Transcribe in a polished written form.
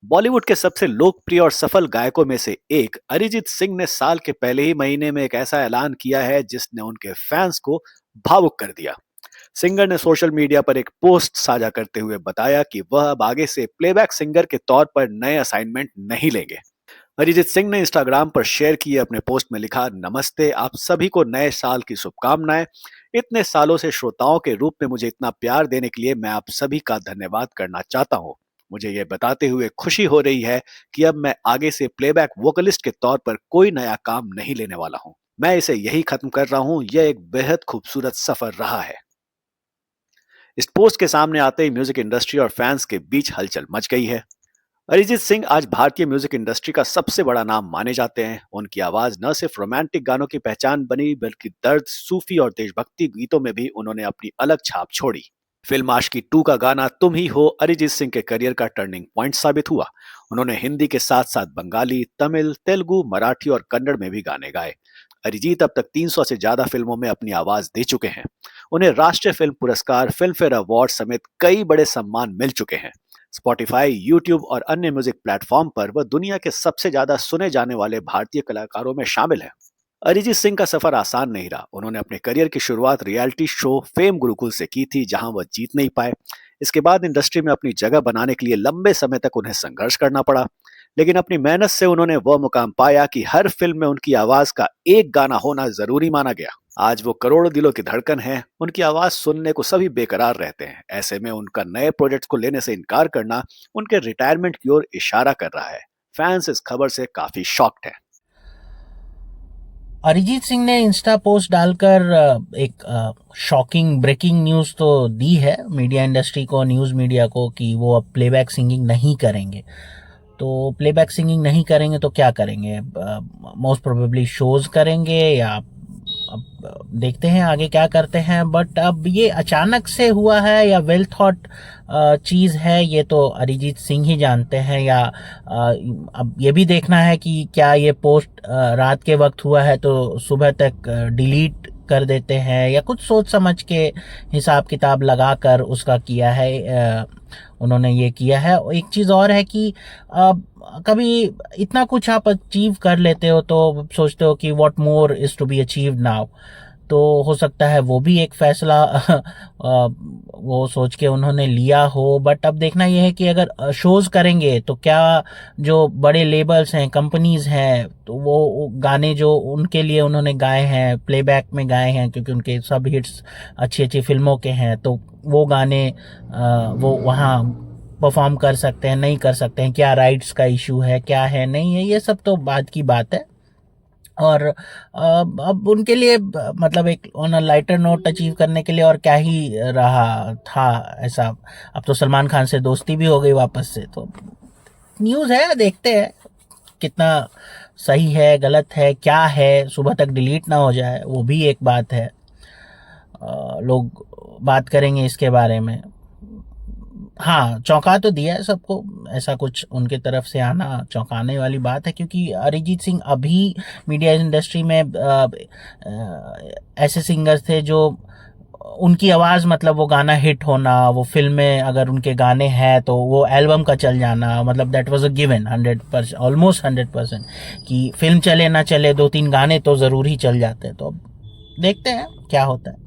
बॉलीवुड के सबसे लोकप्रिय और सफल गायकों में से एक अरिजीत सिंह ने साल के पहले ही महीने में एक ऐसा ऐलान किया है जिसने उनके फैंस को भावुक कर दिया। सिंगर ने सोशल मीडिया पर एक पोस्ट साझा करते हुए बताया कि वह अब आगे से प्लेबैक सिंगर के तौर पर नए असाइनमेंट नहीं लेंगे। अरिजीत सिंह ने इंस्टाग्राम पर शेयर किए अपने पोस्ट में लिखा, नमस्ते, आप सभी को नए साल की शुभकामनाएं। इतने सालों से श्रोताओं के रूप में मुझे इतना प्यार देने के लिए मैं आप सभी का धन्यवाद करना चाहता हूं। मुझे यह बताते हुए खुशी हो रही है कि अब मैं आगे से प्लेबैक वोकलिस्ट के तौर पर कोई नया काम नहीं लेने वाला हूं। मैं इसे यही खत्म कर रहा हूं। यह एक बेहद खूबसूरत सफर रहा है। इस पोस्ट के सामने आते ही म्यूजिक इंडस्ट्री और फैंस के बीच हलचल मच गई है। अरिजीत सिंह आज भारतीय म्यूजिक इंडस्ट्री का सबसे बड़ा नाम माने जाते हैं। उनकी आवाज न सिर्फ रोमांटिक गानों की पहचान बनी, बल्कि दर्द, सूफी और देशभक्ति गीतों में भी उन्होंने अपनी अलग छाप छोड़ी। फिल्म आशिकी 2 का गाना तुम ही हो अरिजीत सिंह के करियर का टर्निंग पॉइंट साबित हुआ। उन्होंने हिंदी के साथ साथ बंगाली, तमिल, तेलुगु, मराठी और कन्नड़ में भी गाने गाए। अरिजीत अब तक 300 से ज्यादा फिल्मों में अपनी आवाज दे चुके हैं। उन्हें राष्ट्रीय फिल्म पुरस्कार, फिल्म फेयर अवार्ड समेत कई बड़े सम्मान मिल चुके हैं। स्पॉटिफाई, यूट्यूब और अन्य म्यूजिक प्लेटफॉर्म पर वह दुनिया के सबसे ज्यादा सुने जाने वाले भारतीय कलाकारों में शामिल हैं। अरिजीत सिंह का सफर आसान नहीं रहा। उन्होंने अपने करियर की शुरुआत रियलिटी शो फेम गुरुकुल से की थी, जहां वह जीत नहीं पाए। इसके बाद इंडस्ट्री में अपनी जगह बनाने के लिए लंबे समय तक उन्हें संघर्ष करना पड़ा, लेकिन अपनी मेहनत से उन्होंने वह मुकाम पाया कि हर फिल्म में उनकी आवाज का एक गाना होना जरूरी माना गया। आज वो करोड़ों दिलों की धड़कन है। उनकी आवाज सुनने को सभी बेकरार रहते हैं। ऐसे में उनका नए प्रोजेक्ट को लेने से इनकार करना उनके रिटायरमेंट की ओर इशारा कर रहा है। फैंस इस खबर से काफी शॉक्ड हैं। अरिजीत सिंह ने इंस्टा पोस्ट डालकर एक शॉकिंग ब्रेकिंग न्यूज़ तो दी है मीडिया इंडस्ट्री को, न्यूज़ मीडिया को, कि वो अब प्लेबैक सिंगिंग नहीं करेंगे। तो प्लेबैक सिंगिंग नहीं करेंगे तो क्या करेंगे? मोस्ट प्रोबेबली शोज़ करेंगे, या अब देखते हैं आगे क्या करते हैं। बट अब ये अचानक से हुआ है या वेल थॉट चीज़ है, ये तो अरिजीत सिंह ही जानते हैं। या अब ये भी देखना है कि क्या ये पोस्ट रात के वक्त हुआ है तो सुबह तक डिलीट कर देते हैं, या कुछ सोच समझ के हिसाब किताब लगाकर उसका किया है। उन्होंने ये किया है। एक चीज़ और है कि कभी इतना कुछ आप अचीव कर लेते हो तो सोचते हो कि what more is to be achieved now. तो हो सकता है वो भी एक फैसला वो सोच के उन्होंने लिया हो। बट अब देखना यह है कि अगर शोज़ करेंगे तो क्या जो बड़े लेबल्स हैं, कंपनीज़ हैं, तो वो गाने जो उनके लिए उन्होंने गाए हैं, प्लेबैक में गाए हैं, क्योंकि उनके सब हिट्स अच्छी अच्छी फिल्मों के हैं, तो वो गाने वो वहाँ परफॉर्म कर सकते हैं, नहीं कर सकते हैं? क्या राइट्स का इशू है, क्या है, नहीं है, ये सब तो बाद की बात है। और अब उनके लिए मतलब एक on a lighter note achieve करने के लिए और क्या ही रहा था ऐसा। अब तो सलमान खान से दोस्ती भी हो गई वापस से। तो न्यूज़ है, देखते हैं कितना सही है, गलत है, क्या है। सुबह तक डिलीट ना हो जाए, वो भी एक बात है। लोग बात करेंगे इसके बारे में। हाँ, चौंका तो दिया है सबको। ऐसा कुछ उनके तरफ से आना चौंकाने वाली बात है, क्योंकि अरिजीत सिंह अभी मीडिया इंडस्ट्री में ऐसे सिंगर्स थे जो उनकी आवाज़, मतलब वो गाना हिट होना, वो फिल्में अगर उनके गाने हैं तो वो एल्बम का चल जाना, मतलब that was a given 100%, almost 100%, कि फिल्म चले ना चले 2-3 गाने तो ज़रूर ही चल जाते हैं। तो अब देखते हैं क्या होता है।